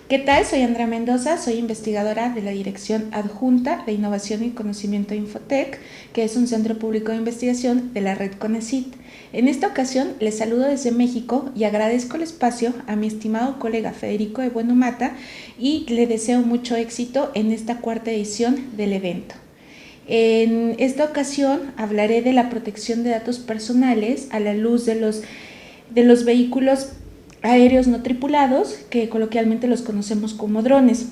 ¿Qué tal? Soy Andrea Mendoza, soy investigadora de la Dirección Adjunta de Innovación y Conocimiento Infotec, que es un centro público de investigación de la red CONECYT. En esta ocasión les saludo desde México y agradezco el espacio a mi estimado colega Federico de Bueno Mata y le deseo mucho éxito en esta cuarta edición del evento. En esta ocasión hablaré de la protección de datos personales a la luz de los vehículos aéreos no tripulados, que coloquialmente los conocemos como drones.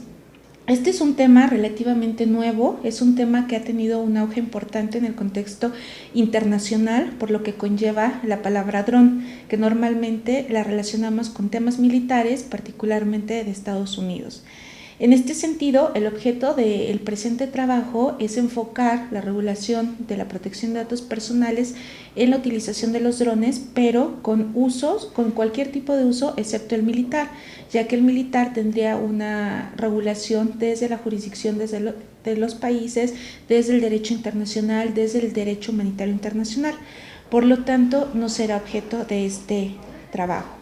Este es un tema relativamente nuevo, es un tema que ha tenido un auge importante en el contexto internacional, por lo que conlleva la palabra dron, que normalmente la relacionamos con temas militares, particularmente de Estados Unidos. En este sentido, el objeto del presente trabajo es enfocar la regulación de la protección de datos personales en la utilización de los drones, pero con cualquier tipo de uso excepto el militar, ya que el militar tendría una regulación desde la jurisdicción de los países, desde el derecho internacional, desde el derecho humanitario internacional. Por lo tanto, no será objeto de este trabajo.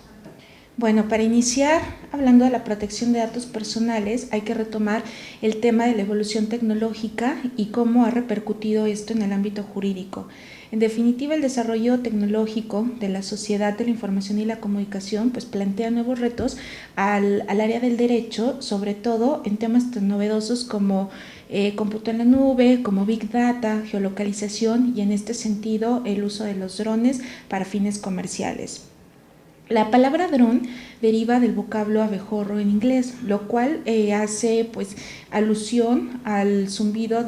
Bueno, para iniciar hablando de la protección de datos personales, hay que retomar el tema de la evolución tecnológica y cómo ha repercutido esto en el ámbito jurídico. En definitiva, el desarrollo tecnológico de la sociedad de la información y la comunicación pues plantea nuevos retos al área del derecho, sobre todo en temas tan novedosos como cómputo en la nube, como Big Data, geolocalización y en este sentido el uso de los drones para fines comerciales. La palabra dron deriva del vocablo abejorro en inglés, lo cual hace alusión al zumbido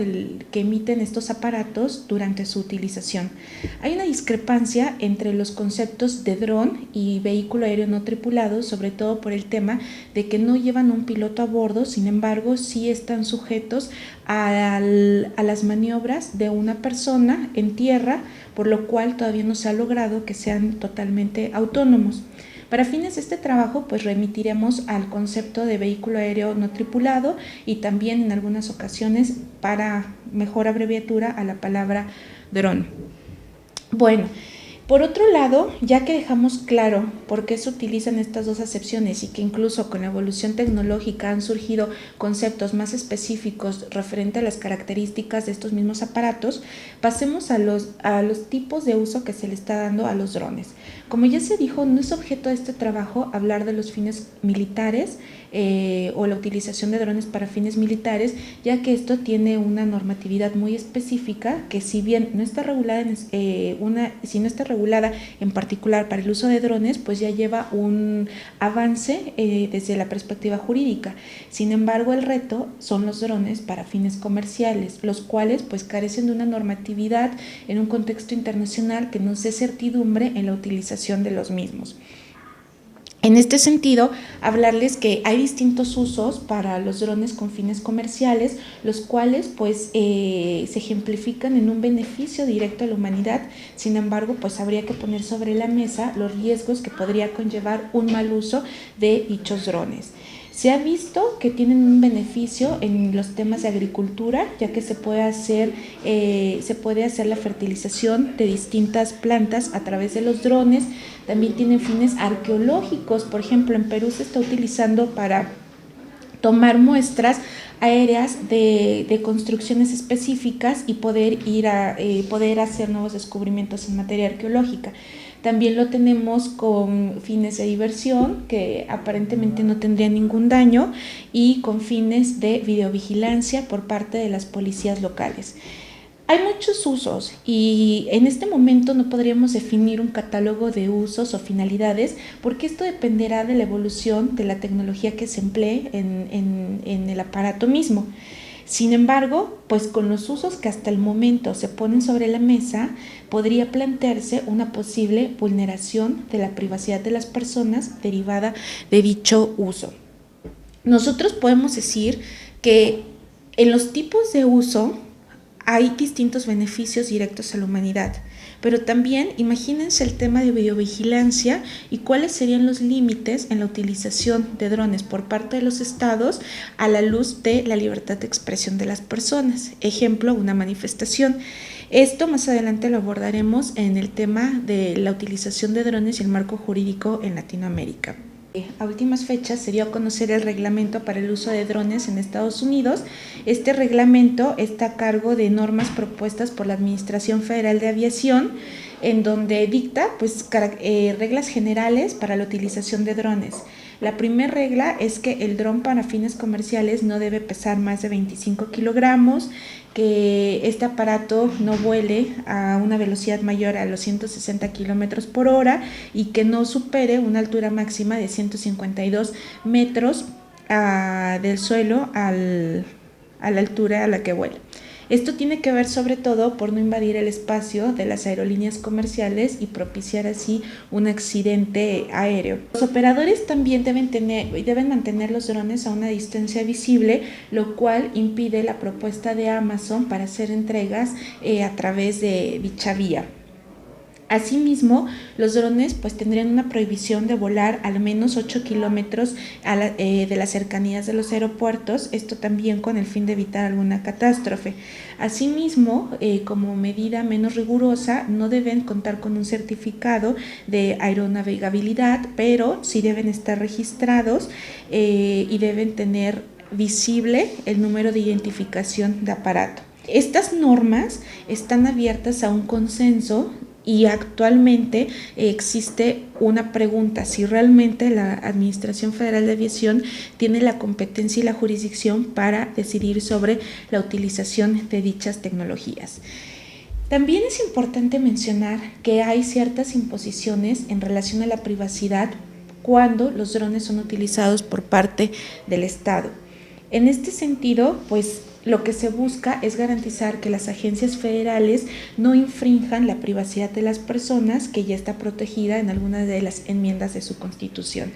que emiten estos aparatos durante su utilización. Hay una discrepancia entre los conceptos de dron y vehículo aéreo no tripulado, sobre todo por el tema de que no llevan un piloto a bordo, sin embargo sí están sujetos a las maniobras de una persona en tierra, por lo cual todavía no se ha logrado que sean totalmente autónomos. Para fines de este trabajo, pues remitiremos al concepto de vehículo aéreo no tripulado y también en algunas ocasiones, para mejor abreviatura, a la palabra dron. Bueno, por otro lado, ya que dejamos claro por qué se utilizan estas dos acepciones y que incluso con la evolución tecnológica han surgido conceptos más específicos referente a las características de estos mismos aparatos, pasemos a los tipos de uso que se le está dando a los drones. Como ya se dijo, no es objeto de este trabajo hablar de los fines militares o la utilización de drones para fines militares, ya que esto tiene una normatividad muy específica que si bien no está regulada en particular para el uso de drones, pues ya lleva un avance desde la perspectiva jurídica. Sin embargo, el reto son los drones para fines comerciales, los cuales pues carecen de una normatividad en un contexto internacional que nos dé certidumbre en la utilización de los mismos. En este sentido, hablarles que hay distintos usos para los drones con fines comerciales, los cuales se ejemplifican en un beneficio directo a la humanidad. Sin embargo, pues habría que poner sobre la mesa los riesgos que podría conllevar un mal uso de dichos drones. Se ha visto que tienen un beneficio en los temas de agricultura, ya que se puede hacer la fertilización de distintas plantas a través de los drones. También tienen fines arqueológicos. Por ejemplo, en Perú se está utilizando para tomar muestras aéreas de construcciones específicas y poder hacer nuevos descubrimientos en materia arqueológica. También lo tenemos con fines de diversión, que aparentemente no tendrían ningún daño, y con fines de videovigilancia por parte de las policías locales. Hay muchos usos y en este momento no podríamos definir un catálogo de usos o finalidades, porque esto dependerá de la evolución de la tecnología que se emplee en el aparato mismo. Sin embargo, pues con los usos que hasta el momento se ponen sobre la mesa, podría plantearse una posible vulneración de la privacidad de las personas derivada de dicho uso. Nosotros podemos decir que en los tipos de uso hay distintos beneficios directos a la humanidad, pero también imagínense el tema de videovigilancia y cuáles serían los límites en la utilización de drones por parte de los estados a la luz de la libertad de expresión de las personas. Ejemplo, una manifestación. Esto más adelante lo abordaremos en el tema de la utilización de drones y el marco jurídico en Latinoamérica. A últimas fechas se dio a conocer el reglamento para el uso de drones en Estados Unidos. Este reglamento está a cargo de normas propuestas por la Administración Federal de Aviación, en donde dicta reglas generales para la utilización de drones. La primera regla es que el dron para fines comerciales no debe pesar más de 25 kilogramos, que este aparato no vuele a una velocidad mayor a los 160 kilómetros por hora y que no supere una altura máxima de 152 metros del suelo a la altura a la que vuela. Esto tiene que ver sobre todo por no invadir el espacio de las aerolíneas comerciales y propiciar así un accidente aéreo. Los operadores también deben mantener los drones a una distancia visible, lo cual impide la propuesta de Amazon para hacer entregas a través de dicha vía. Asimismo, los drones pues tendrían una prohibición de volar al menos 8 kilómetros de las cercanías de los aeropuertos, esto también con el fin de evitar alguna catástrofe. Asimismo, como medida menos rigurosa, no deben contar con un certificado de aeronavegabilidad, pero sí deben estar registrados y deben tener visible el número de identificación de aparato. Estas normas están abiertas a un consenso y actualmente existe una pregunta: si realmente la Administración Federal de Aviación tiene la competencia y la jurisdicción para decidir sobre la utilización de dichas tecnologías. También es importante mencionar que hay ciertas imposiciones en relación a la privacidad cuando los drones son utilizados por parte del Estado. En este sentido, pues lo que se busca es garantizar que las agencias federales no infrinjan la privacidad de las personas, que ya está protegida en algunas de las enmiendas de su Constitución.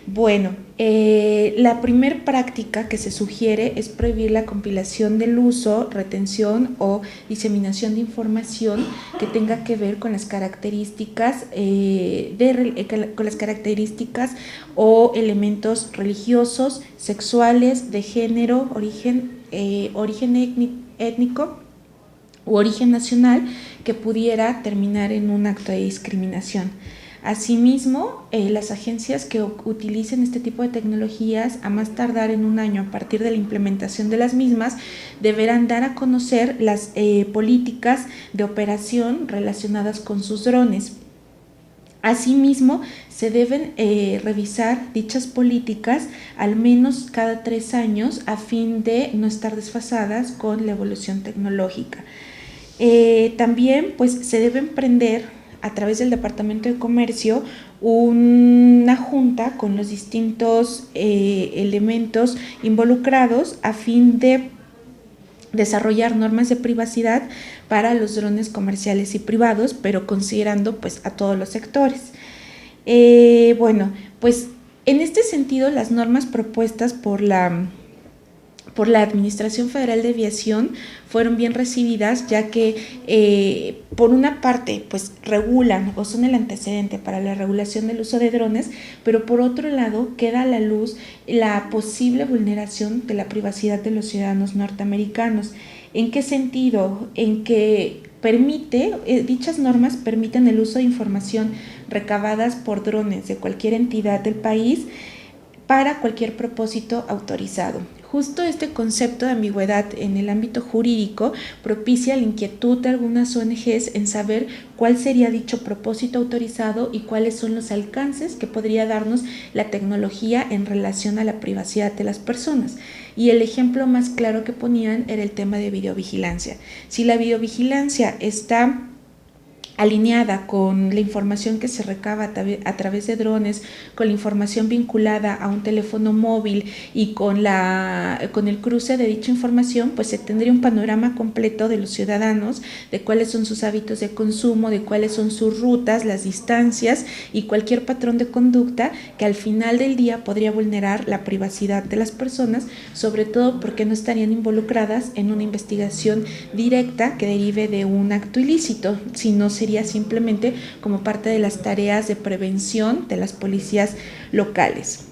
Bueno, la primer práctica que se sugiere es prohibir la compilación del uso, retención o diseminación de información que tenga que ver con las características o elementos religiosos, sexuales, de género, origen étnico u origen nacional que pudiera terminar en un acto de discriminación. Asimismo, las agencias que utilicen este tipo de tecnologías, a más tardar en un año a partir de la implementación de las mismas, deberán dar a conocer las políticas de operación relacionadas con sus drones. Asimismo, se deben revisar dichas políticas al menos cada 3 años a fin de no estar desfasadas con la evolución tecnológica. También pues, se debe emprender a través del Departamento de Comercio una junta con los distintos elementos involucrados a fin de desarrollar normas de privacidad para los drones comerciales y privados, pero considerando pues a todos los sectores. Bueno, pues en este sentido las normas propuestas por la Administración Federal de Aviación fueron bien recibidas, ya que por una parte pues regulan o son el antecedente para la regulación del uso de drones, pero por otro lado queda a la luz la posible vulneración de la privacidad de los ciudadanos norteamericanos. ¿En qué sentido? En que dichas normas permiten el uso de información recabadas por drones de cualquier entidad del país para cualquier propósito autorizado. Justo este concepto de ambigüedad en el ámbito jurídico propicia la inquietud de algunas ONGs en saber cuál sería dicho propósito autorizado y cuáles son los alcances que podría darnos la tecnología en relación a la privacidad de las personas. Y el ejemplo más claro que ponían era el tema de videovigilancia. Si la videovigilancia está alineada con la información que se recaba a través de drones, con la información vinculada a un teléfono móvil y con el cruce de dicha información, pues se tendría un panorama completo de los ciudadanos, de cuáles son sus hábitos de consumo, de cuáles son sus rutas, las distancias y cualquier patrón de conducta que al final del día podría vulnerar la privacidad de las personas, sobre todo porque no estarían involucradas en una investigación directa que derive de un acto ilícito, sino sería simplemente como parte de las tareas de prevención de las policías locales.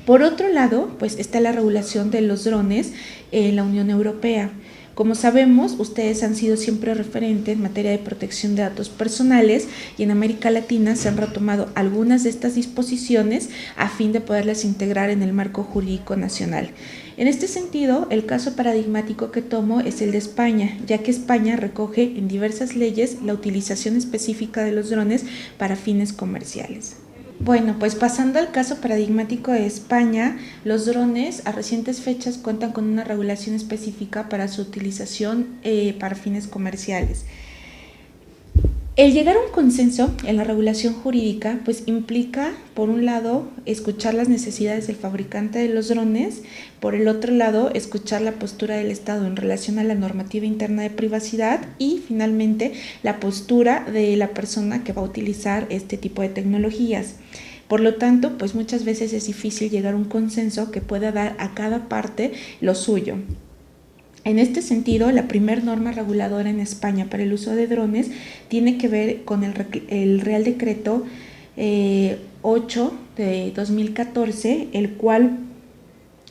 Por otro lado, pues está la regulación de los drones en la Unión Europea. Como sabemos, ustedes han sido siempre referentes en materia de protección de datos personales y en América Latina se han retomado algunas de estas disposiciones a fin de poderlas integrar en el marco jurídico nacional. En este sentido, el caso paradigmático que tomo es el de España, ya que España recoge en diversas leyes la utilización específica de los drones para fines comerciales. Bueno, pues pasando al caso paradigmático de España, los drones a recientes fechas cuentan con una regulación específica para su utilización para fines comerciales. El llegar a un consenso en la regulación jurídica pues implica, por un lado, escuchar las necesidades del fabricante de los drones, por el otro lado, escuchar la postura del Estado en relación a la normativa interna de privacidad y, finalmente, la postura de la persona que va a utilizar este tipo de tecnologías. Por lo tanto, pues muchas veces es difícil llegar a un consenso que pueda dar a cada parte lo suyo. En este sentido, la primera norma reguladora en España para el uso de drones tiene que ver con el Real Decreto 8 de 2014, el cual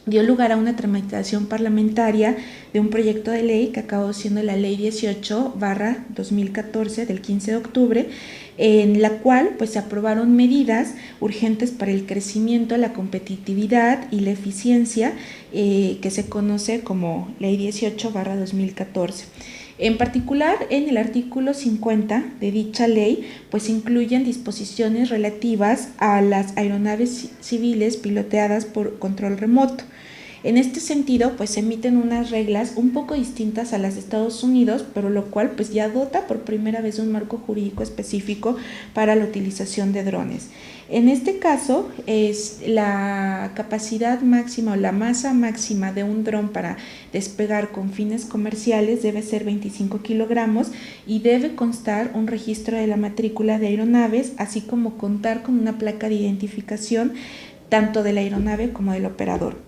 dio lugar a una tramitación parlamentaria de un proyecto de ley que acabó siendo la Ley 18/2014 del 15 de octubre, en la cual pues se aprobaron medidas urgentes para el crecimiento, la competitividad y la eficiencia, que se conoce como Ley 18/2014. En particular, en el artículo 50 de dicha ley, pues incluyen disposiciones relativas a las aeronaves civiles piloteadas por control remoto. En este sentido, pues se emiten unas reglas un poco distintas a las de Estados Unidos, pero lo cual pues ya dota por primera vez un marco jurídico específico para la utilización de drones. En este caso, es la capacidad máxima o la masa máxima de un dron para despegar con fines comerciales debe ser 25 kilogramos y debe constar un registro de la matrícula de aeronaves, así como contar con una placa de identificación tanto de la aeronave como del operador.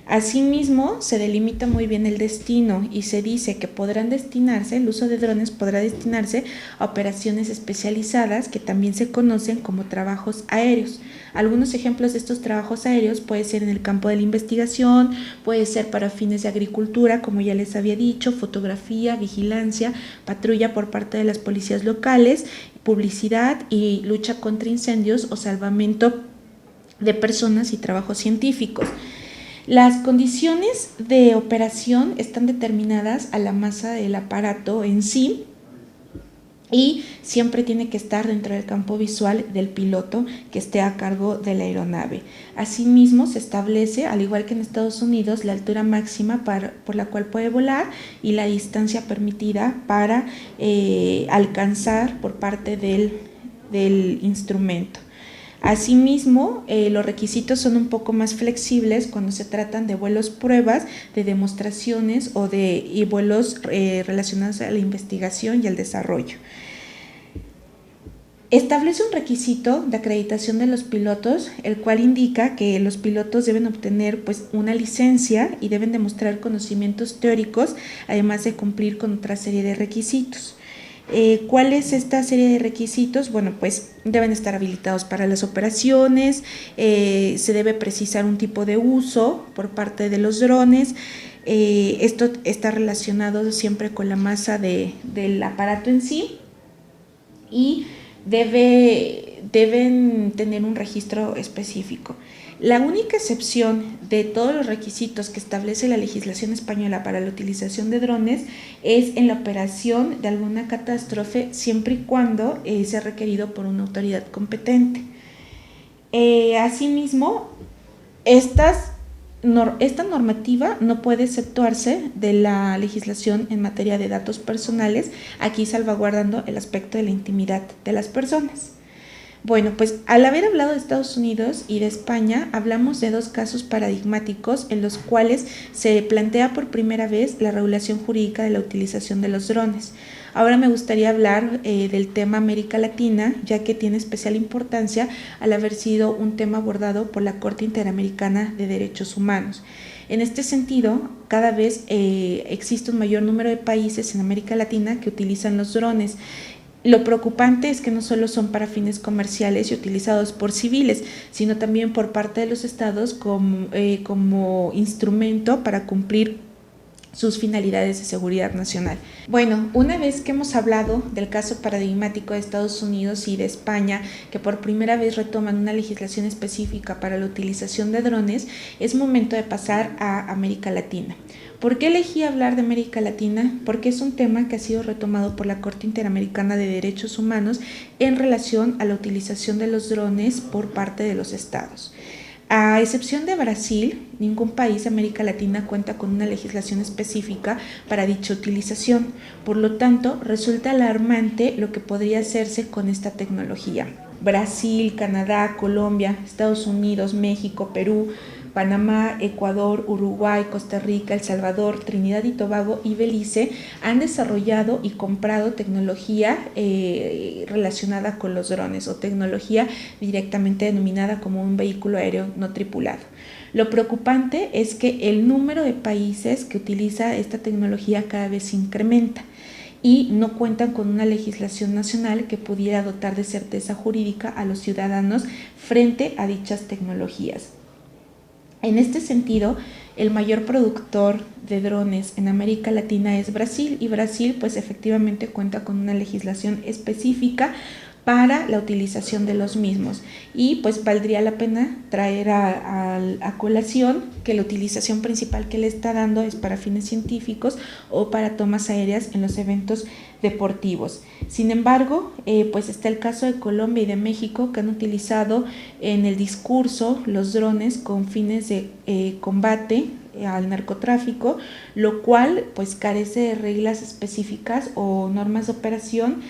Asimismo, se delimita muy bien el destino y se dice que el uso de drones podrá destinarse a operaciones especializadas que también se conocen como trabajos aéreos. Algunos ejemplos de estos trabajos aéreos puede ser en el campo de la investigación, puede ser para fines de agricultura, como ya les había dicho, fotografía, vigilancia, patrulla por parte de las policías locales, publicidad y lucha contra incendios o salvamento de personas y trabajos científicos. Las condiciones de operación están determinadas a la masa del aparato en sí y siempre tiene que estar dentro del campo visual del piloto que esté a cargo de la aeronave. Asimismo, se establece, al igual que en Estados Unidos, la altura máxima por la cual puede volar y la distancia permitida para alcanzar por parte del instrumento. Asimismo, los requisitos son un poco más flexibles cuando se tratan de vuelos pruebas, de demostraciones y vuelos relacionados a la investigación y al desarrollo. Establece un requisito de acreditación de los pilotos, el cual indica que los pilotos deben obtener una licencia y deben demostrar conocimientos teóricos, además de cumplir con otra serie de requisitos. ¿Cuál es esta serie de requisitos? Bueno, pues deben estar habilitados para las operaciones, se debe precisar un tipo de uso por parte de los drones. Esto está relacionado siempre con la masa del aparato en sí y deben tener un registro específico. La única excepción de todos los requisitos que establece la legislación española para la utilización de drones es en la operación de alguna catástrofe, siempre y cuando sea requerido por una autoridad competente. Asimismo, esta normativa no puede exceptuarse de la legislación en materia de datos personales, aquí salvaguardando el aspecto de la intimidad de las personas. Bueno, pues al haber hablado de Estados Unidos y de España, hablamos de dos casos paradigmáticos en los cuales se plantea por primera vez la regulación jurídica de la utilización de los drones. Ahora me gustaría hablar del tema América Latina, ya que tiene especial importancia al haber sido un tema abordado por la Corte Interamericana de Derechos Humanos. En este sentido, cada vez existe un mayor número de países en América Latina que utilizan los drones. Lo preocupante es que no solo son para fines comerciales y utilizados por civiles, sino también por parte de los estados como instrumento para cumplir sus finalidades de seguridad nacional. Bueno, una vez que hemos hablado del caso paradigmático de Estados Unidos y de España, que por primera vez retoman una legislación específica para la utilización de drones, es momento de pasar a América Latina. ¿Por qué elegí hablar de América Latina? Porque es un tema que ha sido retomado por la Corte Interamericana de Derechos Humanos en relación a la utilización de los drones por parte de los estados. A excepción de Brasil, ningún país de América Latina cuenta con una legislación específica para dicha utilización. Por lo tanto, resulta alarmante lo que podría hacerse con esta tecnología. Brasil, Canadá, Colombia, Estados Unidos, México, Perú, Panamá, Ecuador, Uruguay, Costa Rica, El Salvador, Trinidad y Tobago y Belice han desarrollado y comprado tecnología relacionada con los drones o tecnología directamente denominada como un vehículo aéreo no tripulado. Lo preocupante es que el número de países que utiliza esta tecnología cada vez se incrementa y no cuentan con una legislación nacional que pudiera dotar de certeza jurídica a los ciudadanos frente a dichas tecnologías. En este sentido, el mayor productor de drones en América Latina es Brasil, y Brasil pues efectivamente cuenta con una legislación específica para la utilización de los mismos, y pues valdría la pena traer a colación que la utilización principal que le está dando es para fines científicos o para tomas aéreas en los eventos deportivos. Sin embargo, pues está el caso de Colombia y de México, que han utilizado en el discurso los drones con fines de combate al narcotráfico, lo cual pues carece de reglas específicas o normas de operación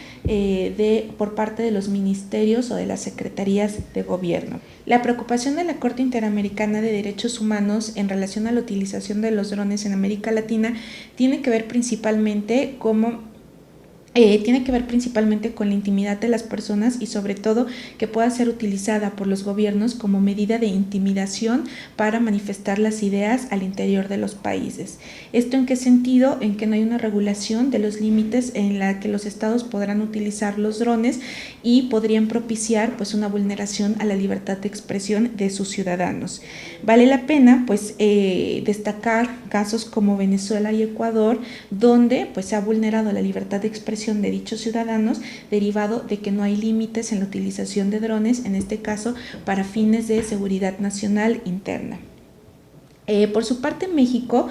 por parte de los ministerios o de las secretarías de gobierno. La preocupación de la Corte Interamericana de Derechos Humanos en relación a la utilización de los drones en América Latina tiene que ver principalmente con la intimidad de las personas y sobre todo que pueda ser utilizada por los gobiernos como medida de intimidación para manifestar las ideas al interior de los países. ¿Esto en qué sentido? En que no hay una regulación de los límites en la que los estados podrán utilizar los drones y podrían propiciar pues una vulneración a la libertad de expresión de sus ciudadanos. Vale la pena pues destacar casos como Venezuela y Ecuador, donde pues se ha vulnerado la libertad de expresión de dichos ciudadanos derivado de que no hay límites en la utilización de drones, en este caso para fines de seguridad nacional interna. Por su parte, México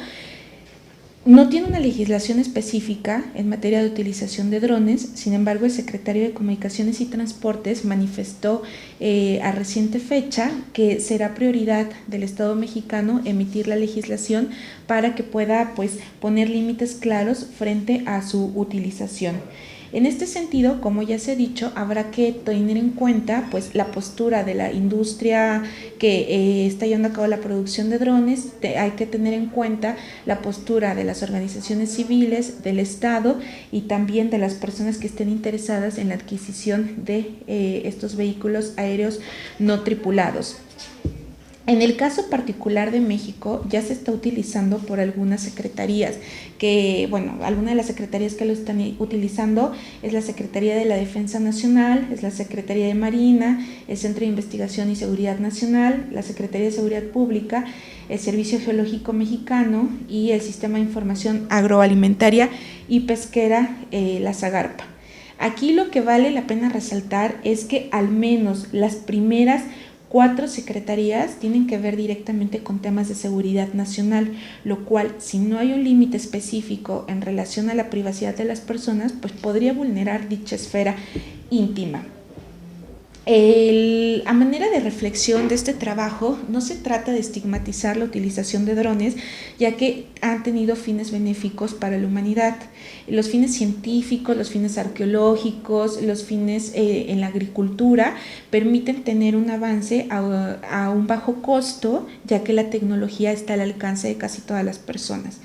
no tiene una legislación específica en materia de utilización de drones. Sin embargo, el secretario de Comunicaciones y Transportes manifestó a reciente fecha que será prioridad del Estado mexicano emitir la legislación para que pueda pues, poner límites claros frente a su utilización. En este sentido, como ya se ha dicho, habrá que tener en cuenta pues, la postura de la industria que está llevando a cabo la producción de drones. Hay que tener en cuenta la postura de las organizaciones civiles, del Estado y también de las personas que estén interesadas en la adquisición de estos vehículos aéreos no tripulados. En el caso particular de México ya se está utilizando por algunas secretarías, alguna de las secretarías que lo están utilizando es la Secretaría de la Defensa Nacional, es la Secretaría de Marina, el Centro de Investigación y Seguridad Nacional, la Secretaría de Seguridad Pública, el Servicio Geológico Mexicano y el Sistema de Información Agroalimentaria y Pesquera, la SAGARPA. Aquí lo que vale la pena resaltar es que al menos las primeras 4 secretarías tienen que ver directamente con temas de seguridad nacional, lo cual, si no hay un límite específico en relación a la privacidad de las personas, pues podría vulnerar dicha esfera íntima. A manera de reflexión de este trabajo, no se trata de estigmatizar la utilización de drones, ya que han tenido fines benéficos para la humanidad. Los fines científicos, los fines arqueológicos, los fines en la agricultura permiten tener un avance a un bajo costo, ya que la tecnología está al alcance de casi todas las personas.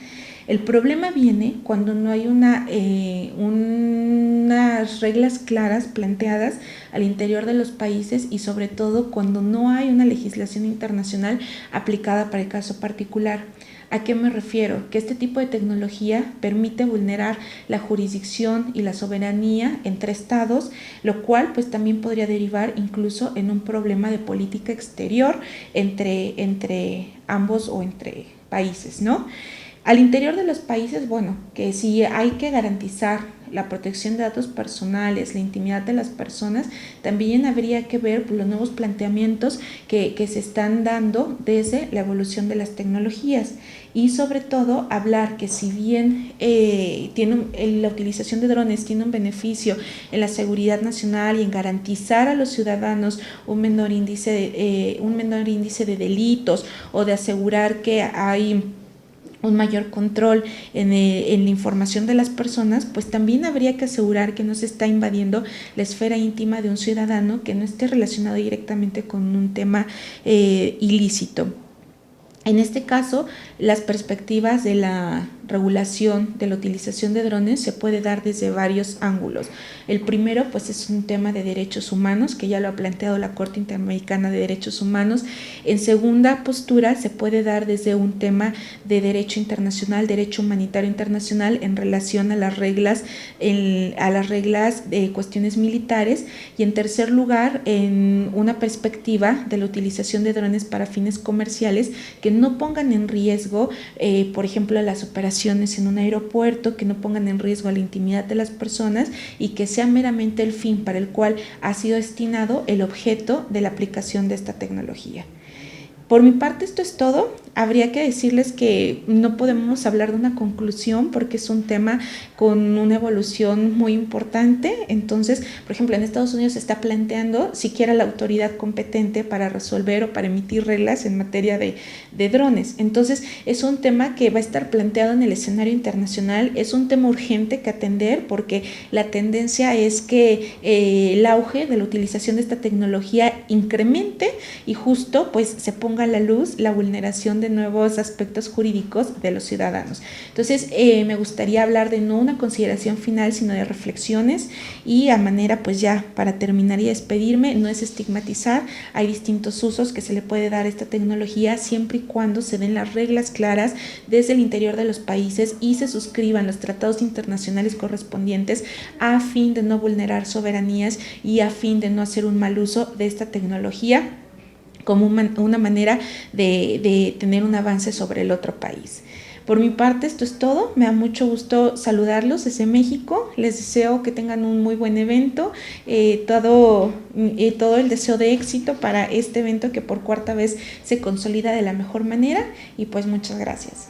El problema viene cuando no hay unas reglas claras planteadas al interior de los países y sobre todo cuando no hay una legislación internacional aplicada para el caso particular. ¿A qué me refiero? Que este tipo de tecnología permite vulnerar la jurisdicción y la soberanía entre estados, lo cual pues también podría derivar incluso en un problema de política exterior entre ambos o entre países, ¿no? Al interior de los países, bueno, que si hay que garantizar la protección de datos personales, la intimidad de las personas, también habría que ver los nuevos planteamientos que se están dando desde la evolución de las tecnologías y sobre todo hablar que si bien la utilización de drones tiene un beneficio en la seguridad nacional y en garantizar a los ciudadanos un menor índice de delitos o de asegurar que hay un mayor control en la información de las personas, pues también habría que asegurar que no se está invadiendo la esfera íntima de un ciudadano que no esté relacionado directamente con un tema ilícito. En este caso, las perspectivas de la regulación de la utilización de drones se puede dar desde varios ángulos. El primero, pues, es un tema de derechos humanos, que ya lo ha planteado la Corte Interamericana de Derechos Humanos. En segunda postura, se puede dar desde un tema de derecho internacional, derecho humanitario internacional, en relación a las reglas de cuestiones militares. Y en tercer lugar, en una perspectiva de la utilización de drones para fines comerciales que no pongan en riesgo, por ejemplo, las operaciones en un aeropuerto, que no pongan en riesgo la intimidad de las personas y que sea meramente el fin para el cual ha sido destinado el objeto de la aplicación de esta tecnología. Por mi parte, esto es todo. Habría que decirles que no podemos hablar de una conclusión porque es un tema con una evolución muy importante. Entonces, por ejemplo, en Estados Unidos se está planteando siquiera la autoridad competente para resolver o para emitir reglas en materia de drones. Entonces, es un tema que va a estar planteado en el escenario internacional. Es un tema urgente que atender porque la tendencia es que el auge de la utilización de esta tecnología incremente y justo pues se ponga a la luz la vulneración de nuevos aspectos jurídicos de los ciudadanos. Entonces, me gustaría hablar de no una consideración final, sino de reflexiones y a manera, pues ya para terminar y despedirme, no es estigmatizar, hay distintos usos que se le puede dar a esta tecnología siempre y cuando se den las reglas claras desde el interior de los países y se suscriban los tratados internacionales correspondientes a fin de no vulnerar soberanías y a fin de no hacer un mal uso de esta tecnología como una manera de tener un avance sobre el otro país. Por mi parte, esto es todo. Me da mucho gusto saludarlos desde México. Les deseo que tengan un muy buen evento, todo el deseo de éxito para este evento que por cuarta vez se consolida de la mejor manera y pues muchas gracias.